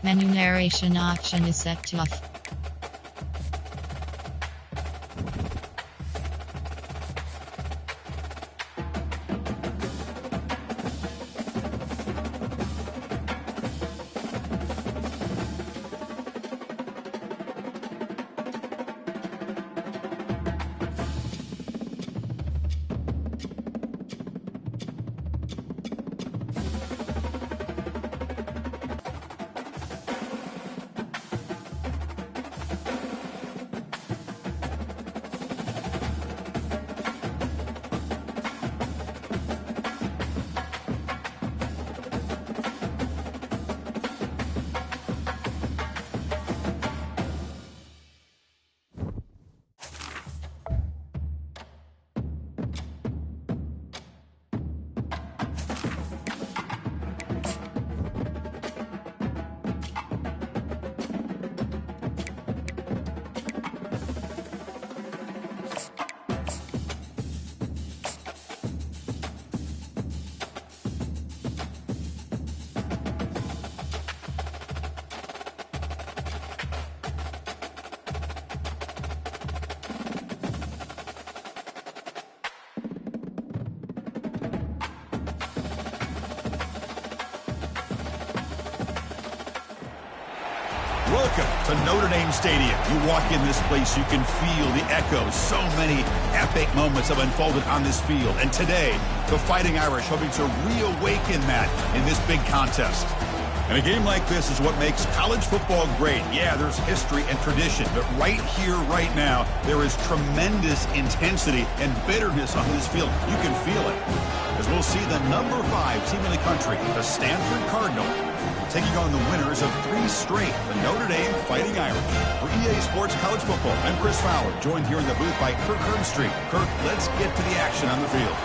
Menu narration option is set to off. Welcome to Notre Dame Stadium. You walk in this place, you can feel the echoes. So many epic moments have unfolded on this field. And today, the Fighting Irish hoping to reawaken that in this big contest. And a game like this is what makes college football great. Yeah, there's history and tradition, but right here, right now, there is tremendous intensity and bitterness on this field. You can feel it. As we'll see the number 5 team in the country, the Stanford Cardinal, taking on the winners of 3 straight, the Notre Dame Fighting Irish. For EA Sports College Football, I'm Chris Fowler, joined here in the booth by Kirk Herbstreit. Kirk, let's get to the action on the field.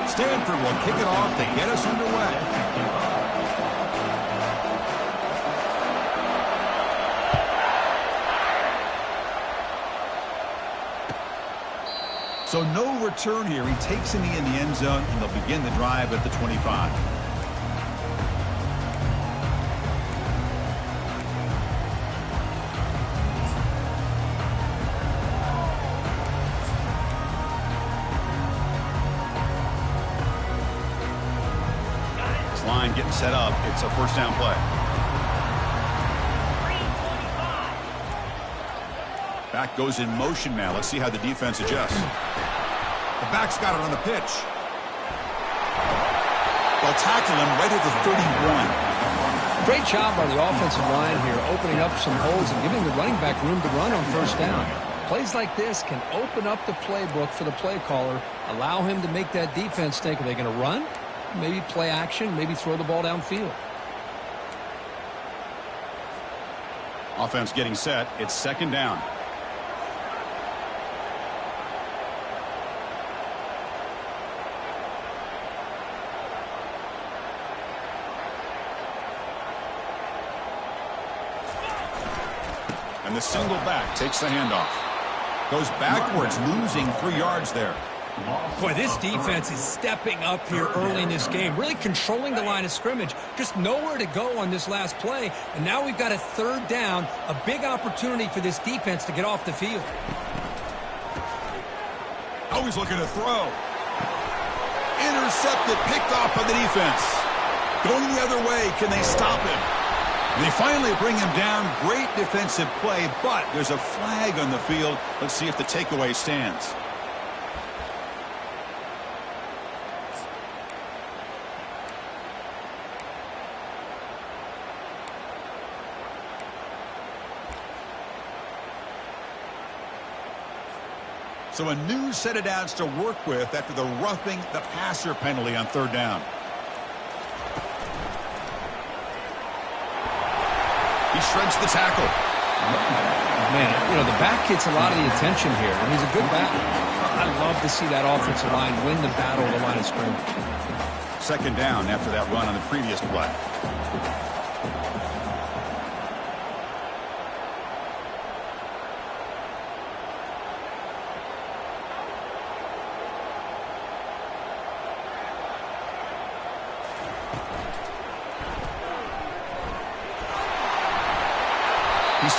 Stanford will kick it off to get us underway. So no return here. He takes in the end zone, and they'll begin the drive at the 25. This line getting set up. It's a first down play. Back goes in motion now. Let's see how the defense adjusts. The back's got it on the pitch. They'll tackle him right at the 31. Great job by the offensive line here, opening up some holes and giving the running back room to run on first down. Plays like this can open up the playbook for the play caller, allow him to make that defense think, are they going to run? Maybe play action, maybe throw the ball downfield. Offense getting set. It's second down. And the single back takes the handoff. Goes backwards, losing 3 yards there. Boy, this defense is stepping up here early in this game, really controlling the line of scrimmage. Just nowhere to go on this last play. And now we've got a third down, a big opportunity for this defense to get off the field. Always looking to throw. Intercepted, picked off by the defense. Going the other way, can they stop him? They finally bring him down. Great defensive play, but there's a flag on the field. Let's see if the takeaway stands. So a new set of downs to work with after the roughing the passer penalty on third down. He shreds the tackle. Man, you know, the back gets a lot of the attention here, and he's a good back. I love to see that offensive line win the battle of the line of scrimmage. Second down after that run on the previous play.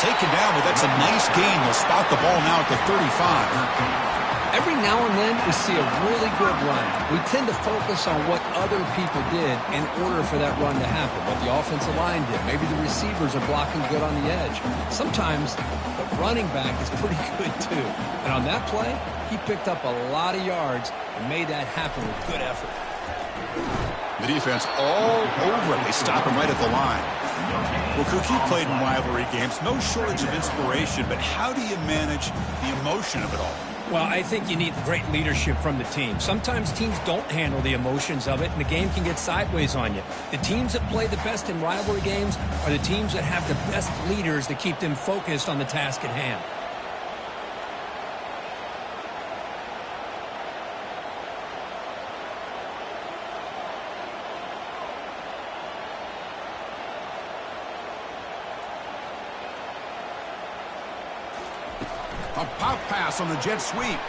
taken down, but that's a nice gain. They'll spot the ball now at the 35. Every now and then we see a really good run. We tend to focus on what other people did in order for that run to happen, what the offensive line did. Maybe the receivers are blocking good on the edge. Sometimes the running back is pretty good too. And on that play, he picked up a lot of yards and made that happen with good effort. The defense all over it. They stop him right at the line. Well, Cook, you played in rivalry games. No shortage of inspiration, but how do you manage the emotion of it all? Well, I think you need great leadership from the team. Sometimes teams don't handle the emotions of it, and the game can get sideways on you. The teams that play the best in rivalry games are the teams that have the best leaders to keep them focused on the task at hand. A pop pass on the jet sweep.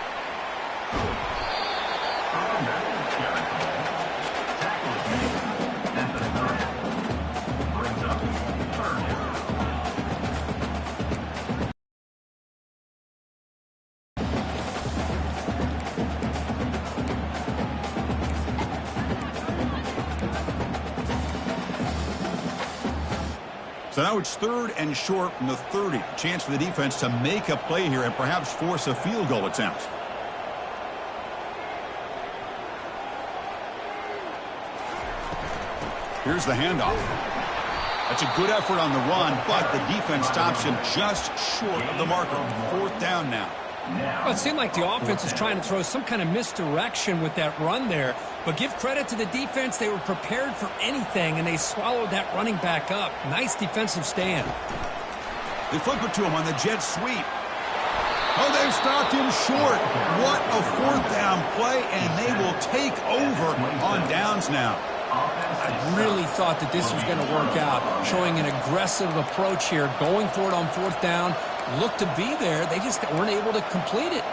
So now it's 3rd and short from the 30. A chance for the defense to make a play here and perhaps force a field goal attempt. Here's the handoff. That's a good effort on the run, but the defense stops him just short of the marker. 4th down now. Well, it seemed like the offense is trying to throw some kind of misdirection with that run there. But give credit to the defense. They were prepared for anything, and they swallowed that running back up. Nice defensive stand. They flip it to him on the jet sweep. Oh, they've stopped him short. What a 4th down play, and they will take over on downs now. I really thought that this was going to work out, showing an aggressive approach here, going for it on 4th down. Looked to be there. They just weren't able to complete it.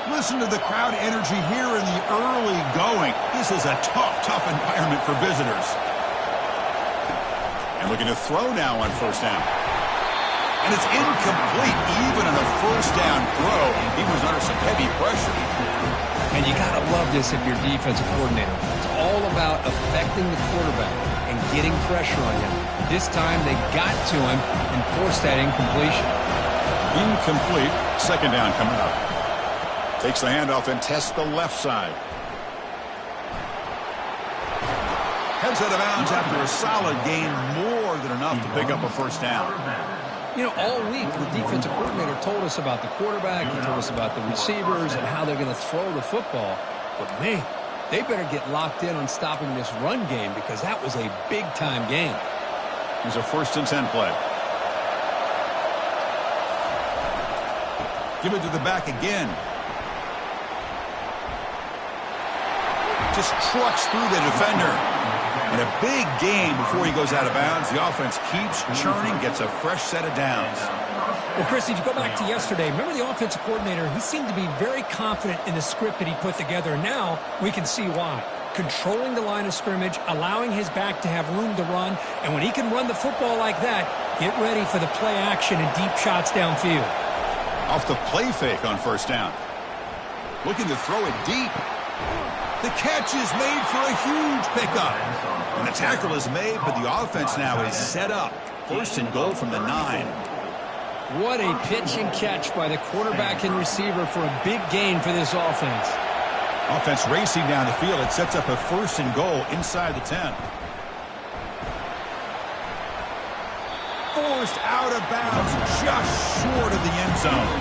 Listen to the crowd energy here in the early going. This is a tough environment for visitors. And looking to throw now on 1st down. And it's incomplete even on a 1st down throw. He was under some heavy pressure. And you got to love this if you're defensive coordinator. It's all about affecting the quarterback and getting pressure on him. This time they got to him and forced that incompletion. Incomplete. 2nd down coming up. Takes the handoff and tests the left side. Heads out of bounds after a solid gain, more than enough to pick up a 1st down. You know, all week the defensive coordinator told us about the quarterback, he told us about the receivers and how they're going to throw the football. But, man, they better get locked in on stopping this run game because that was a big-time game. Here's a 1st and 10 play. Give it to the back again. Just trucks through the defender. And a big game before he goes out of bounds. The offense keeps churning, gets a fresh set of downs. Well, Chris, if you go back to yesterday, remember the offensive coordinator, he seemed to be very confident in the script that he put together. Now we can see why. Controlling the line of scrimmage, allowing his back to have room to run, and when he can run the football like that, get ready for the play action and deep shots downfield. Off the play fake on 1st down. Looking to throw it deep. The catch is made for a huge pickup. And the tackle is made, but the offense now is set up. 1st and goal from the 9. What a pitch and catch by the quarterback and receiver for a big gain for this offense. Offense racing down the field. It sets up a 1st and goal inside the 10. Forced out of bounds just short of the end zone.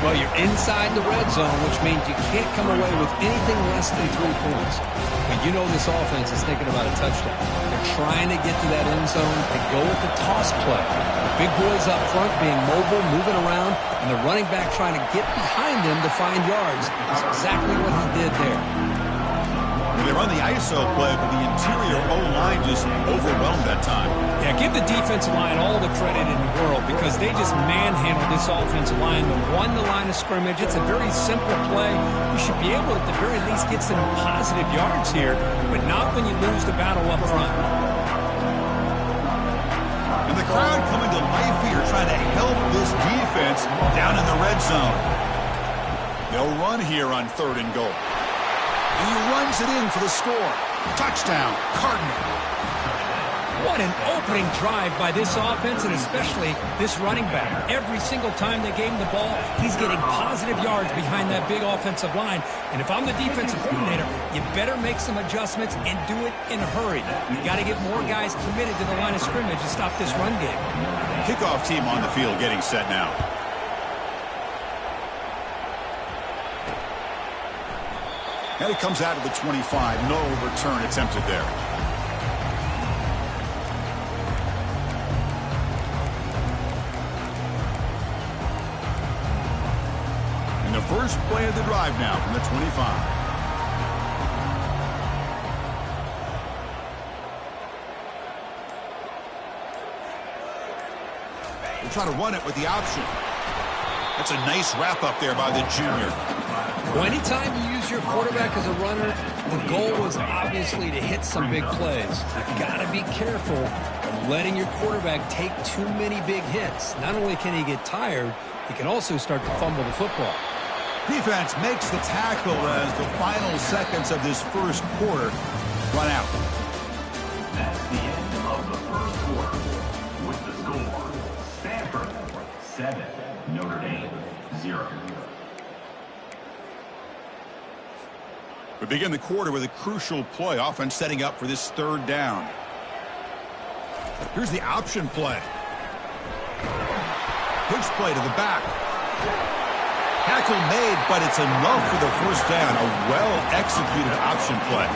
Well, you're inside the red zone, which means you can't come away with anything less than 3 points. But you know this offense is thinking about a touchdown. They're trying to get to that end zone. They go with the toss play. The big boys up front being mobile, moving around, and the running back trying to get behind them to find yards. That's exactly what he did there. They run the ISO play, but the interior O-line just overwhelmed that time. Yeah, give the defensive line all the credit in the world because they just manhandled this offensive line. They won the line of scrimmage. It's a very simple play. You should be able to, at the very least, get some positive yards here, but not when you lose the battle up front. And the the crowd coming to life here, trying to help this defense down in the red zone. They'll run here on 3rd and goal. And he runs it in for the score. Touchdown, Cardinal. What an opening drive by this offense, and especially this running back. Every single time they gave him the ball, he's getting positive yards behind that big offensive line. And if I'm the defensive coordinator, you better make some adjustments and do it in a hurry. You got to get more guys committed to the line of scrimmage to stop this run game. Kickoff team on the field getting set now. And it comes out of the 25. No return attempted there. And the first play of the drive now from the 25. We'll try to run it with the option. That's a nice wrap up there by the junior. Well, anytime you use your quarterback as a runner, the goal was obviously to hit some big plays. You've got to be careful of letting your quarterback take too many big hits. Not only can he get tired, he can also start to fumble the football. Defense makes the tackle as the final seconds of this first quarter run out. That's the end of the first quarter. With the score, Stanford 7, Notre Dame 0. We begin the quarter with a crucial play. Offense setting up for this 3rd down. Here's the option play. Pitch play to the back. Tackle made, but it's enough for the first down. A well-executed option play.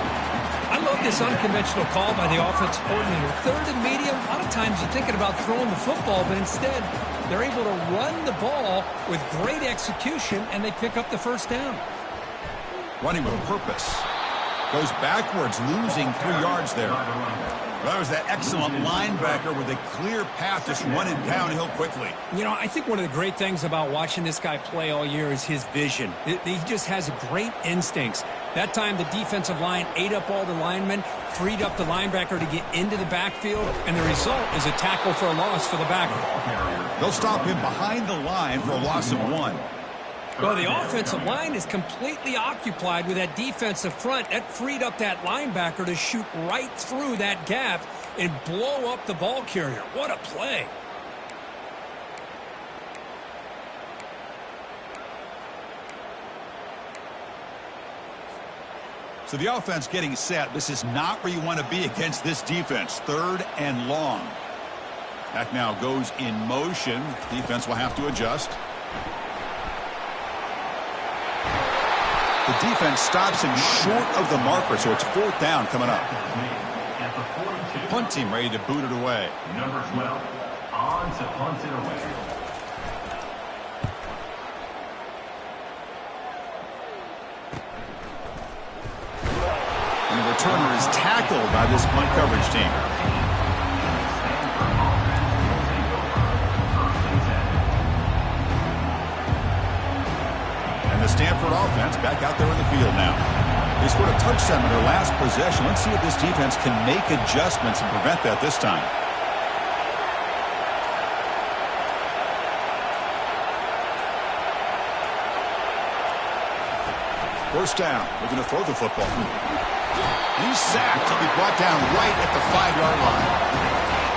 I love this unconventional call by the offensive coordinator. 3rd and medium, a lot of times you're thinking about throwing the football, but instead they're able to run the ball with great execution, and they pick up the first down. Running with a purpose. Goes backwards, losing 3 yards there. Well, that was that excellent linebacker with a clear path, just running downhill quickly. You know, I think one of the great things about watching this guy play all year is his vision. He just has great instincts. That time, the defensive line ate up all the linemen, freed up the linebacker to get into the backfield, and the result is a tackle for a loss for the backer. They'll stop him behind the line for a loss of 1. Well, the offensive line is completely occupied with that defensive front. That freed up that linebacker to shoot right through that gap and blow up the ball carrier. What a play. So the offense getting set. This is not where you want to be against this defense. 3rd and long. That now goes in motion. Defense will have to adjust. The defense stops him short of the marker, so it's 4th down coming up. At the 42. Punt team ready to boot it away. Number 12, on to punt it away. And the returner is tackled by this punt coverage team. And the Stanford offense back out there in the field now. They scored a touchdown in their last possession. Let's see if this defense can make adjustments and prevent that this time. First down. We're going to throw the football. He's sacked. He'll be brought down right at the 5-yard line.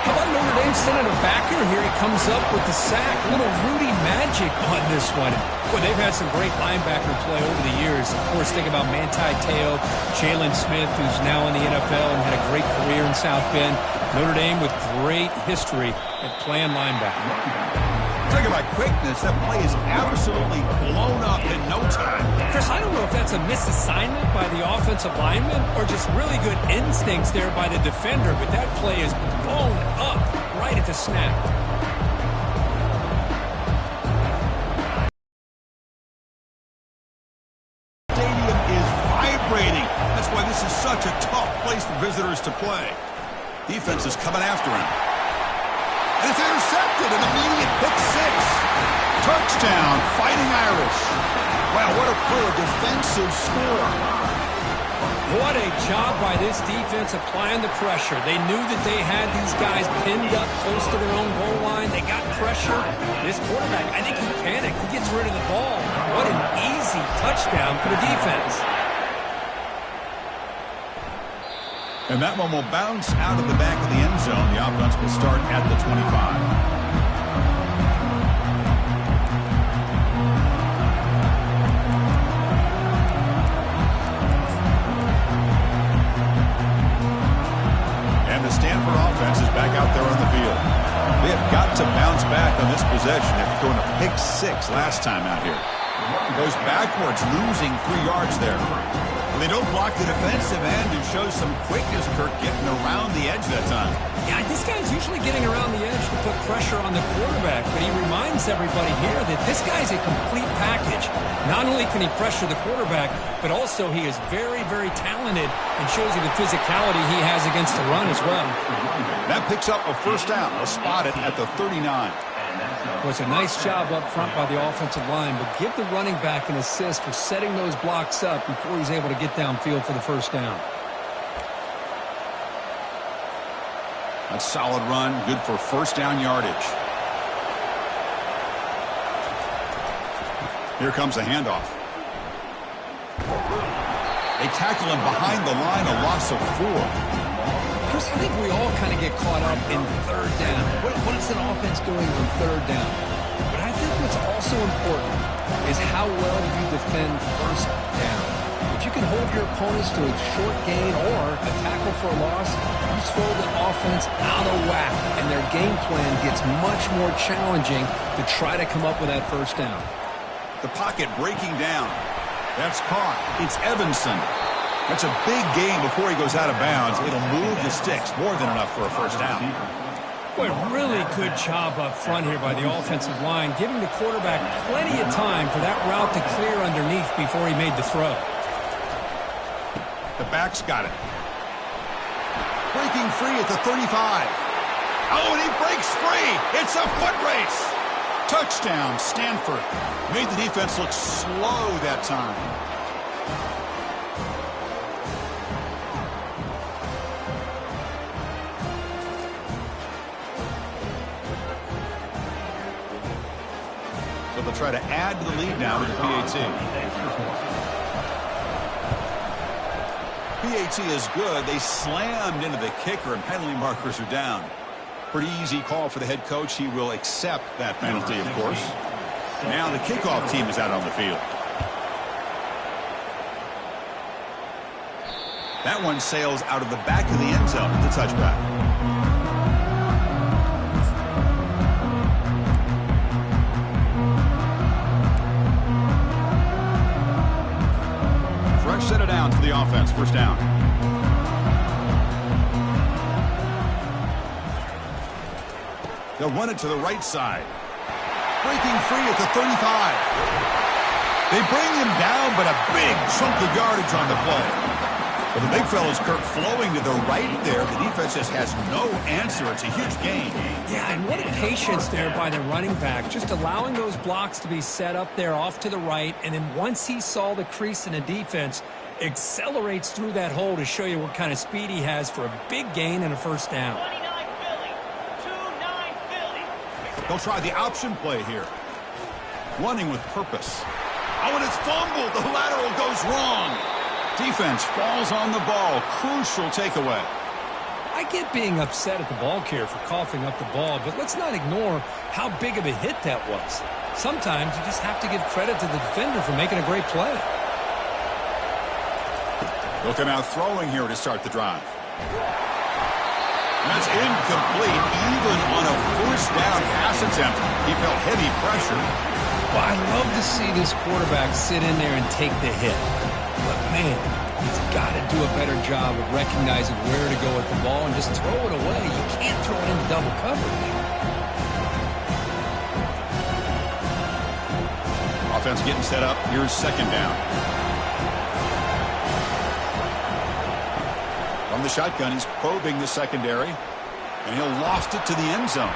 How about Notre Dame sending a backer here? He comes up with the sack. Little Rudy magic on this one. Boy, they've had some great linebacker play over the years. Of course, think about Manti Te'o, Jalen Smith, who's now in the NFL and had a great career in South Bend. Notre Dame with great history at playing linebacker. Talking about quickness, that play is absolutely blown up in no time. Chris, I don't know if that's a misassignment by the offensive lineman or just really good instincts there by the defender, but that play is blown up right at the snap. Stadium is vibrating. That's why this is such a tough place for visitors to play. Defense is coming after him. And it's intercepted, an immediate pick 6. Touchdown, Fighting Irish. Wow, what a play, a defensive score. What a job by this defense applying the pressure. They knew that they had these guys pinned up close to their own goal line. They got pressure. This quarterback, I think he panicked. He gets rid of the ball. What an easy touchdown for the defense. And that one will bounce out of the back of the end zone. The offense will start at the 25. Stanford offense is back out there on the field. They have got to bounce back on this possession after throwing a pick 6 last time out here. He goes backwards, losing 3 yards there. And they don't block the defensive end and show some quickness, Kirk, getting around the edge that time. Yeah, this guy's usually getting around the edge to put pressure on the quarterback, but he reminds everybody here that this guy's a complete package. Not only can he pressure the quarterback, but also he is very, very talented and shows you the physicality he has against the run as well. That picks up a first down. They'll spot it at the 39. Well, it's a nice job up front by the offensive line, but give the running back an assist for setting those blocks up before he's able to get downfield for the first down. A solid run, good for first down yardage. Here comes a handoff. They tackle him behind the line, a loss of 4. Chris, I think we all kind of get caught up in third down. What is an offense doing on third down? But I think what's also important is how well you defend first down. If you can hold your opponents to a short gain or a tackle for a loss, you throw the offense out of whack, and their game plan gets much more challenging to try to come up with that first down. The pocket breaking down. That's caught. It's Evanson. That's a big gain before he goes out of bounds. It'll move the sticks, more than enough for a first down. Boy, really good job up front here by the offensive line, giving the quarterback plenty of time for that route to clear underneath before he made the throw. The back's got it. Breaking free at the 35. Oh, and he breaks free. It's a foot race. Touchdown, Stanford. Made the defense look slow that time. So they'll try to add to the lead now with the PAT. PAT is good. They slammed into the kicker, and penalty markers are down. Pretty easy call for the head coach. He will accept that penalty, of course. Now the kickoff team is out on the field. That one sails out of the back of the end zone at the touchback. Fresh set of downs for the offense. First down. They'll run it to the right side. Breaking free at the 35. They bring him down, but a big chunk of yardage on the play. But the big fella's, Kirk, flowing to the right there. The defense just has no answer. It's a huge gain. Yeah, and what a patience there by the running back, just allowing those blocks to be set up there off to the right, and then once he saw the crease in the defense, accelerates through that hole to show you what kind of speed he has for a big gain and a first down. 29 Philly. 2-9 Philly. They'll try the option play here. Running with purpose. Oh, and it's fumbled. The lateral goes wrong. Defense falls on the ball. Crucial takeaway. I get being upset at the ball carrier for coughing up the ball, but let's not ignore how big of a hit that was. Sometimes you just have to give credit to the defender for making a great play. Looking out throwing here to start the drive. That's incomplete, even on a first down pass attempt. He felt heavy pressure. Well, I love to see this quarterback sit in there and take the hit. But, man, he's got to do a better job of recognizing where to go with the ball and just throw it away. You can't throw it into double coverage. Offense getting set up. Here's second down. From the shotgun, he's probing the secondary, and he'll loft it to the end zone.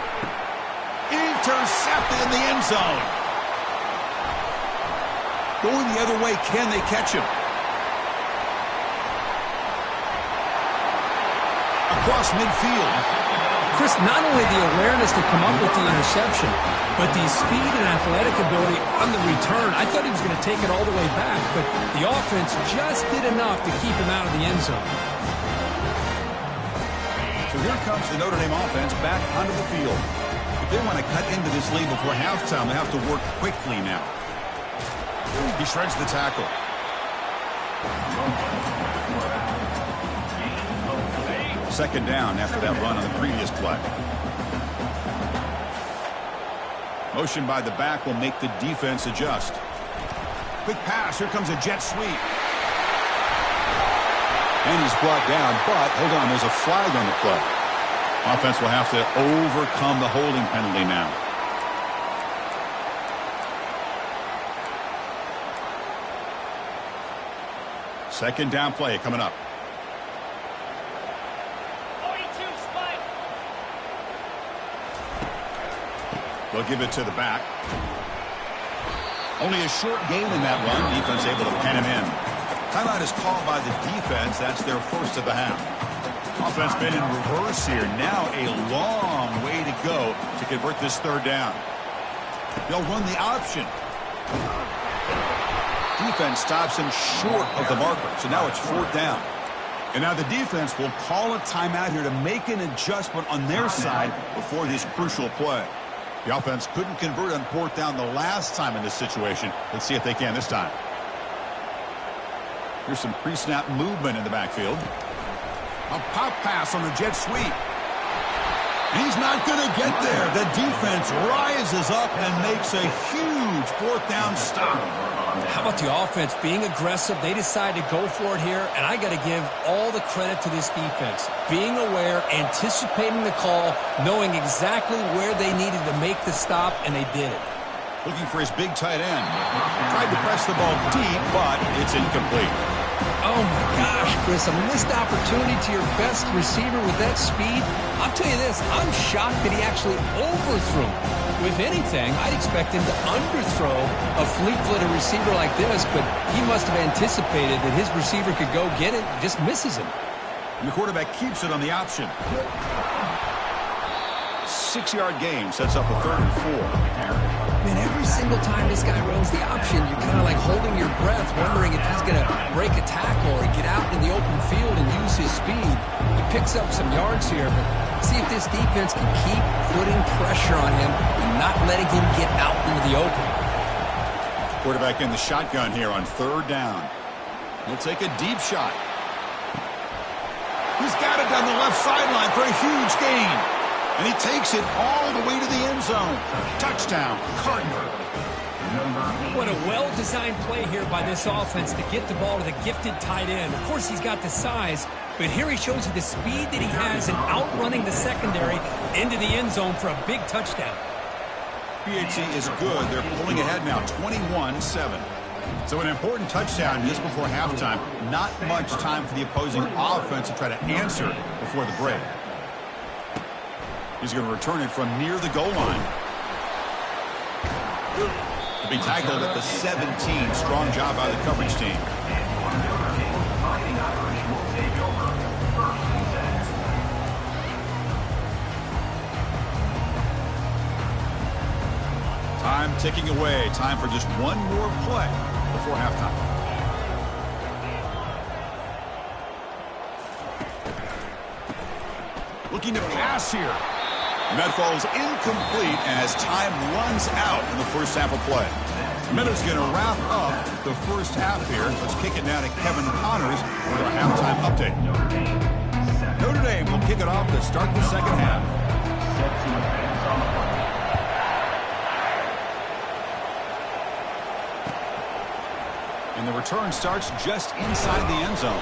Intercepted in the end zone. Going the other way, can they catch him? across midfield. Chris, not only the awareness to come up with the interception, but the speed and athletic ability on the return. I thought he was going to take it all the way back, but the offense just did enough to keep him out of the end zone. So here comes the Notre Dame offense back onto the field. If they want to cut into this lead before halftime, they have to work quickly now. He shreds the tackle. Second down after that run on the previous play. Motion by the back will make the defense adjust. Quick pass. Here comes a jet sweep. And he's brought down, but hold on, there's a flag on the play. Offense will have to overcome the holding penalty now. Second down play coming up. 42 spike. They'll give it to the back. Only a short gain in that run. Defense able to pen him in. Timeout is called by the defense. That's their first of the half. Offense been in reverse here. Now a long way to go to convert this third down. They'll run the option. Defense stops him short of the marker. So now it's fourth down. And now the defense will call a timeout here to make an adjustment on their side before this crucial play. The offense couldn't convert on fourth down the last time in this situation. Let's see if they can this time. Here's some pre-snap movement in the backfield. A pop pass on the jet sweep. He's not going to get there. The defense rises up and makes a huge fourth down stop. How about the offense being aggressive? They decided to go for it here, and I got to give all the credit to this defense. Being aware, anticipating the call, knowing exactly where they needed to make the stop, and they did it. Looking for his big tight end. Tried to press the ball deep, but it's incomplete. Oh, my gosh, Chris, a missed opportunity to your best receiver with that speed. I'll tell you this, I'm shocked that he actually overthrew. If anything, I'd expect him to underthrow a fleet-footed receiver like this, but he must have anticipated that his receiver could go get it, just misses him. And the quarterback keeps it on the option. 6-yard gain sets up a 3rd and 4. Man, every single time this guy runs the option, you're kind of like holding your breath, wondering if he's going to break a tackle or get out in the open field and use his speed. He picks up some yards here, but see if this defense can keep putting pressure on him and not letting him get out into the open. Quarterback in the shotgun here on 3rd down. He'll take a deep shot. He's got it down the left sideline for a huge gain. And he takes it all the way to the end zone. Touchdown, Cardinal. What a well-designed play here by this offense to get the ball to the gifted tight end. Of course, he's got the size, but here he shows you the speed that he has in outrunning the secondary into the end zone for a big touchdown. PAT is good. They're pulling ahead now, 21-7. So an important touchdown just before halftime. Not much time for the opposing offense to try to answer before the break. He's going to return it from near the goal line. To be tackled at the 17. Strong job by the coverage team. Time ticking away. Time for just one more play before halftime. Looking to pass here. And that falls incomplete as time runs out in the first half of play. Minutes going to wrap up the first half here. Let's kick it now to Kevin Connors with our halftime update. Notre Dame will kick it off to start the second half. And the return starts just inside the end zone.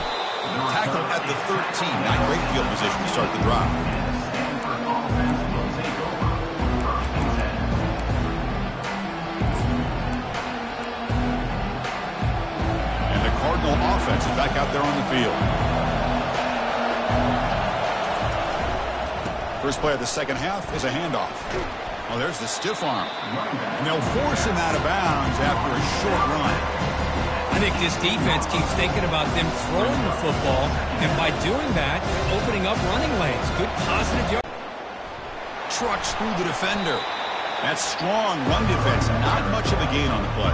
Tackle at the 13. Not great field position to start the drive. Cardinal offense is back out there on the field. First play of the second half is a handoff. Oh, there's the stiff arm. And they'll force him out of bounds after a short run. And think this defense keeps thinking about them throwing the football, and by doing that, opening up running lanes. Good positive yard. Trucks through the defender. That's strong run defense. Not much of a gain on the play.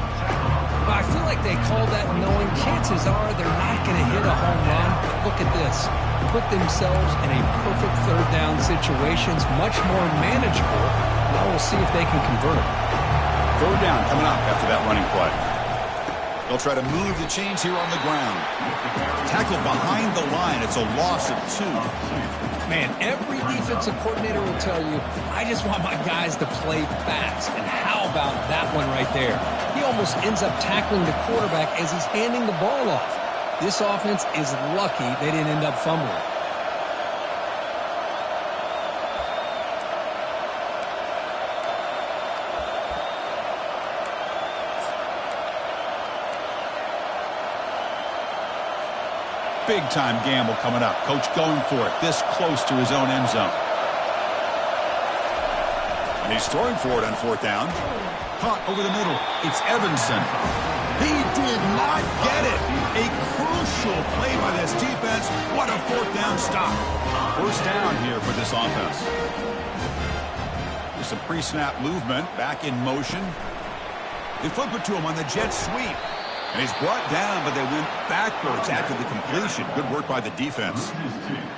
I feel like they call that knowing chances are they're not going to hit a home run. But look at this. Put themselves in a perfect third down situations, much more manageable. Now we'll see if they can convert it. Third down coming up after that running play. They'll try to move the chains here on the ground. Tackled behind the line. It's a loss of 2. Man, every defensive coordinator will tell you, I just want my guys to play fast. And how about that one right there? He almost ends up tackling the quarterback as he's handing the ball off. This offense is lucky they didn't end up fumbling. Big-time gamble coming up. Coach going for it this close to his own end zone. And he's throwing for it on 4th down. Caught over the middle. It's Evanson. He did not get it. A crucial play by this defense. What a 4th down stop. First down here for this offense. There's some pre-snap movement. Back in motion. They flip it to him on the jet sweep. And he's brought down, but they went backwards after the completion. Good work by the defense.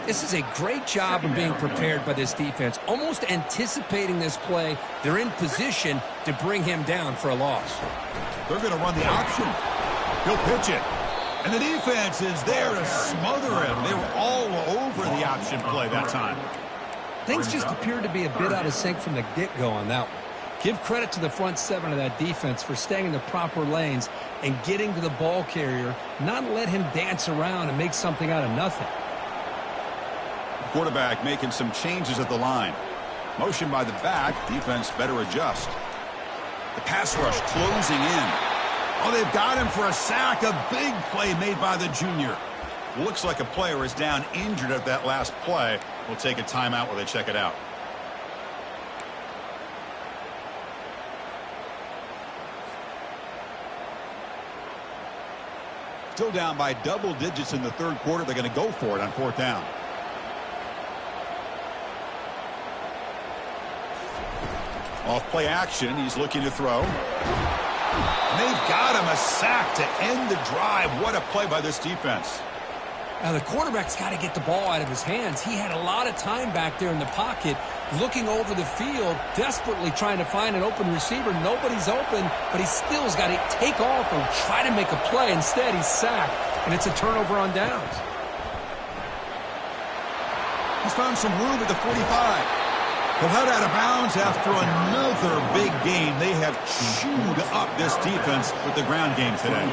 This is a great job of being prepared by this defense, almost anticipating this play. They're in position to bring him down for a loss. They're going to run the option. He'll pitch it. And the defense is there to smother him. They were all over the option play that time. Things just appeared to be a bit out of sync from the get-go on that one. Give credit to the front 7 of that defense for staying in the proper lanes and getting to the ball carrier, not let him dance around and make something out of nothing. Quarterback making some changes at the line. Motion by the back. Defense better adjust. The pass rush closing in. Oh, they've got him for a sack. A big play made by the junior. Looks like a player is down injured at that last play. We'll take a timeout while they check it out. Still down by double digits in the third quarter. They're going to go for it on 4th down. Off play action. He's looking to throw. And they've got him a sack to end the drive. What a play by this defense. Now, the quarterback's got to get the ball out of his hands. He had a lot of time back there in the pocket, looking over the field, desperately trying to find an open receiver. Nobody's open, but he still's got to take off or try to make a play. Instead, he's sacked, and it's a turnover on downs. He's found some room at the 45. He'll head out of bounds after another big game. They have chewed up this defense with the ground game today.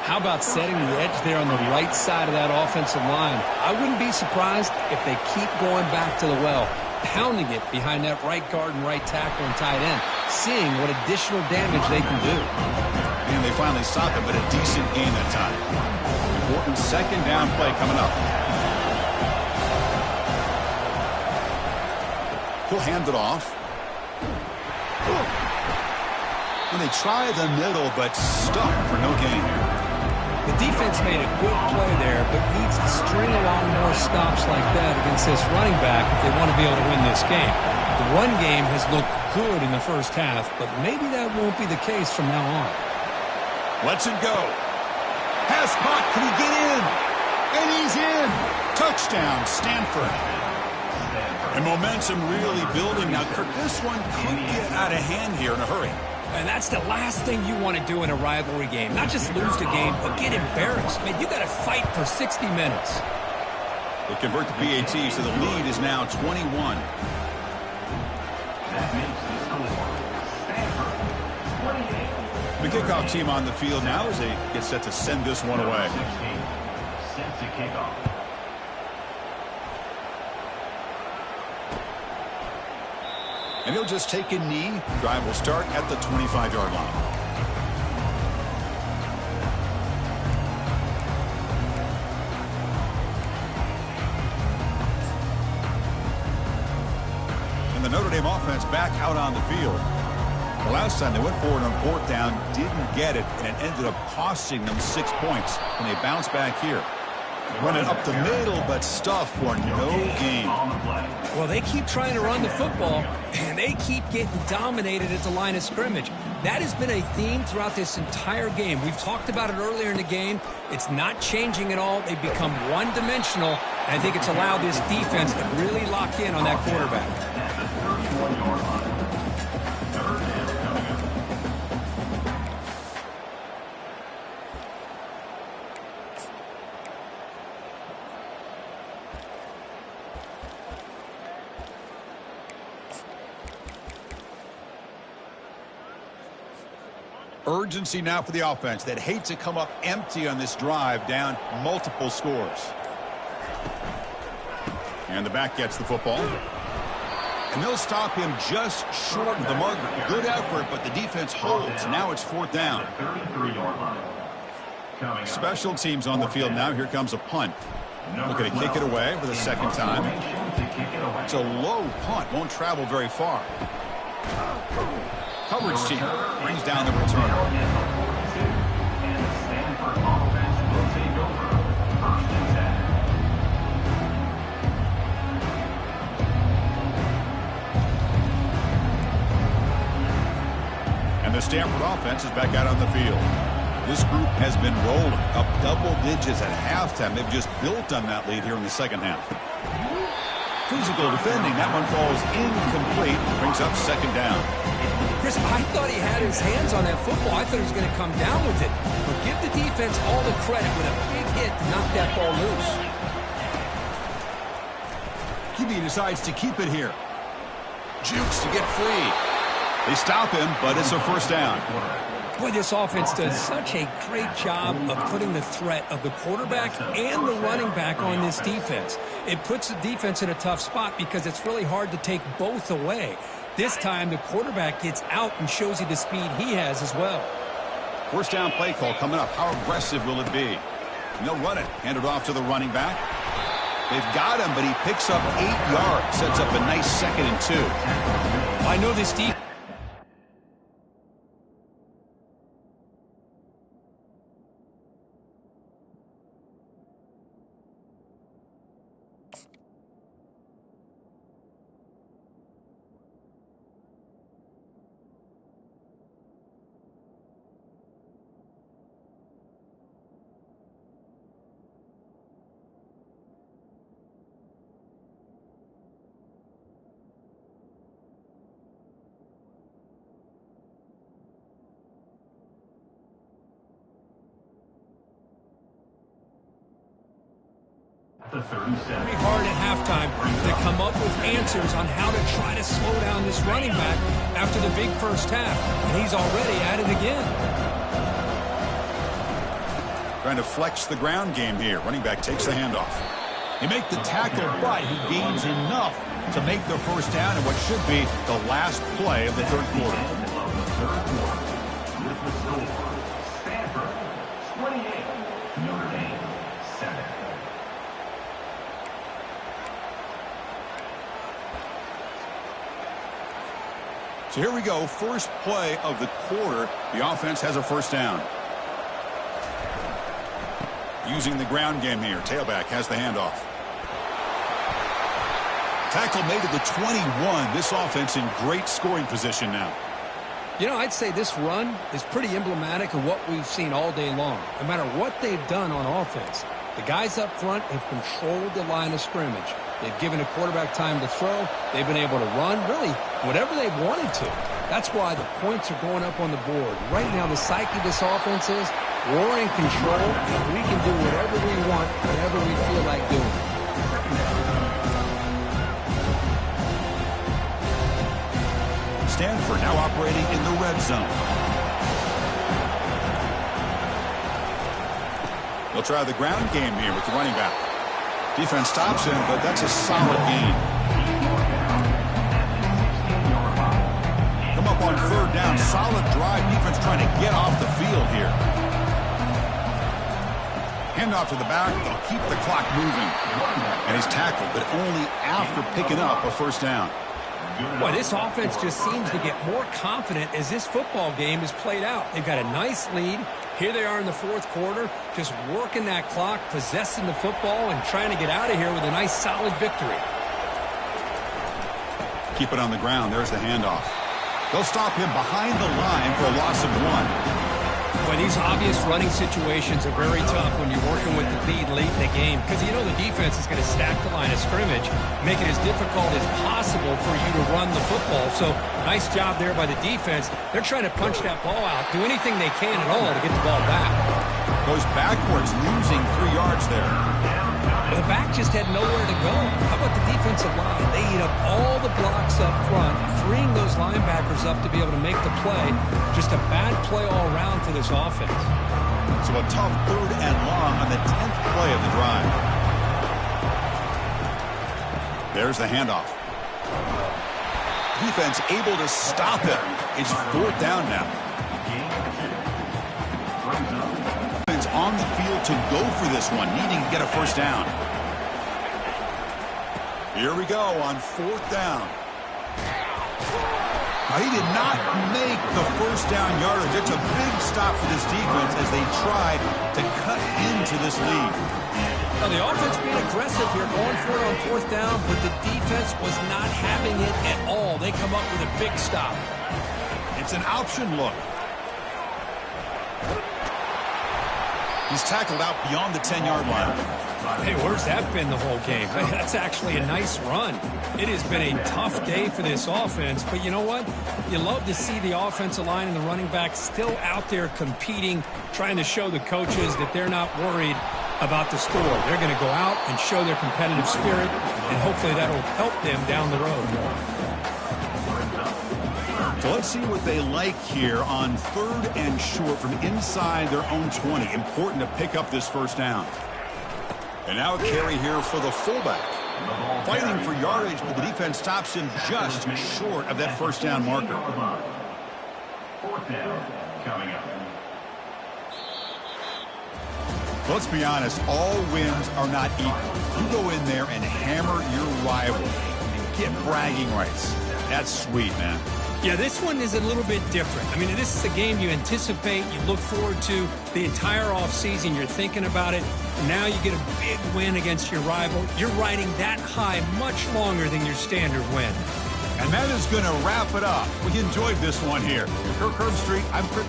How about setting the edge there on the right side of that offensive line? I wouldn't be surprised if they keep going back to the well, pounding it behind that right guard and right tackle and tight end, seeing what additional damage they can do. And they finally stopped it, but a decent game that time. Important 2nd down play coming up. He'll hand it off. And they try the middle, but stuck for no gain. The defense made a good play there, but needs to string along more stops like that against this running back if they want to be able to win this game. The run game has looked good in the first half, but maybe that won't be the case from now on. Lets it go. Pass caught. Can he get in? And he's in. Touchdown, Stanford. And momentum really building. Now, Kirk, this one could get out of hand here in a hurry. And that's the last thing you want to do in a rivalry game. Not just lose the game, but get embarrassed. Man, you got to fight for 60 minutes. They convert the PAT, so the lead is now 21. That makes the score Stanford 28. The kickoff team on the field now as they get set to send this one away. 16 set to kick off. And he'll just take a knee. Drive will start at the 25-yard line. And the Notre Dame offense back out on the field. The last time they went forward on fourth down, didn't get it, and it ended up costing them 6 points. And they bounce back here. Running up the middle, but stuff for no gain. Well, they keep trying to run the football, and they keep getting dominated at the line of scrimmage. That has been a theme throughout this entire game. We've talked about it earlier in the game. It's not changing at all. They've become one-dimensional, and I think it's allowed this defense to really lock in on that quarterback. Urgency now for the offense that hate to come up empty on this drive, down multiple scores. And the back gets the football. And they'll stop him just short of the marker. Good effort, but the defense holds. Now it's fourth down. Special teams on the field now. Here comes a punt. Looking to kick it away for the second time. It's a low punt. Won't travel very far. Coverage team brings down the returner. And the Stanford offense is back out on the field. This group has been rolling up double digits at halftime. They've just built on that lead here in the second half. Physical defending. That one falls incomplete. Brings up second down. Chris, I thought he had his hands on that football. I thought he was going to come down with it. But give the defense all the credit with a big hit to knock that ball loose. QB decides to keep it here. Jukes to get free. They stop him, but it's a first down. Boy, this offense does such a great job of putting the threat of the quarterback and the running back on this defense. It puts the defense in a tough spot because it's really hard to take both away. This time, the quarterback gets out and shows you the speed he has as well. First down play call coming up. How aggressive will it be? And they'll run it. Hand it off to the running back. They've got him, but he picks up 8 yards. Sets up a nice 2nd and 2. I know this defense. Very hard at halftime to come up with answers on how to try to slow down this running back after the big first half. And he's already at it again. Trying to flex the ground game here. Running back takes the handoff. They make the tackle, but he gains enough to make the first down in what should be the last play of the third quarter. With the score, Stanford 28, Notre Dame 7. So here we go. First play of the quarter. The offense has a first down. Using the ground game here. Tailback has the handoff. Tackle made at the 21. This offense in great scoring position now. You know, I'd say this run is pretty emblematic of what we've seen all day long. No matter what they've done on offense, the guys up front have controlled the line of scrimmage. They've given the quarterback time to throw. They've been able to run, really, whatever they've wanted to. That's why the points are going up on the board. Right now, the psyche of this offense is we're in control, and we can do whatever we want, whatever we feel like doing. Stanford now operating in the red zone. They'll try the ground game here with the running back. Defense stops him, but that's a solid gain. Come up on third down. Solid drive. Defense trying to get off the field here. Handoff to the back. They'll keep the clock moving. And he's tackled, but only after picking up a first down. Boy, this offense just seems to get more confident as this football game is played out. They've got a nice lead. Here they are in the fourth quarter, just working that clock, possessing the football, and trying to get out of here with a nice, solid victory. Keep it on the ground. There's the handoff. They'll stop him behind the line for a loss of 1. Boy, these obvious running situations are very tough when you're working with the lead late in the game because you know the defense is going to stack the line of scrimmage, make it as difficult as possible for you to run the football. So nice job there by the defense. They're trying to punch that ball out, do anything they can at all to get the ball back. Goes backwards, losing 3 yards there. The back just had nowhere to go. How about the defensive line? They eat up all the blocks up front, freeing those linebackers up to be able to make the play. Just a bad play all around for this offense. So a tough 3rd and long on the 10th play of the drive. There's the handoff. Defense able to stop it. It's 4th down now. Defense on the field to go for this one, needing to get a first down. Here we go on 4th down. Now, he did not make the first down yardage. It's a big stop for this defense as they try to cut into this lead. Now, the offense being aggressive here, going for it on 4th down, but the defense was not having it at all. They come up with a big stop. It's an option look. He's tackled out beyond the 10-yard line. Hey, where's that been the whole game? That's actually a nice run. It has been a tough day for this offense, but you know what? You love to see the offensive line and the running back still out there competing, trying to show the coaches that they're not worried about the score. They're going to go out and show their competitive spirit, and hopefully that will help them down the road. So let's see what they like here on 3rd and short from inside their own 20. Important to pick up this first down. And now a carry here for the fullback. Fighting for yardage, but the defense stops him just short of that first down marker. 4th down coming up. Let's be honest, all wins are not equal. You go in there and hammer your rival and get bragging rights. That's sweet, man. Yeah, this one is a little bit different. I mean, this is a game you anticipate, you look forward to the entire offseason. You're thinking about it. Now you get a big win against your rival. You're riding that high much longer than your standard win. And that is going to wrap it up. We enjoyed this one here. Kirk Herbstreit, I'm Chris.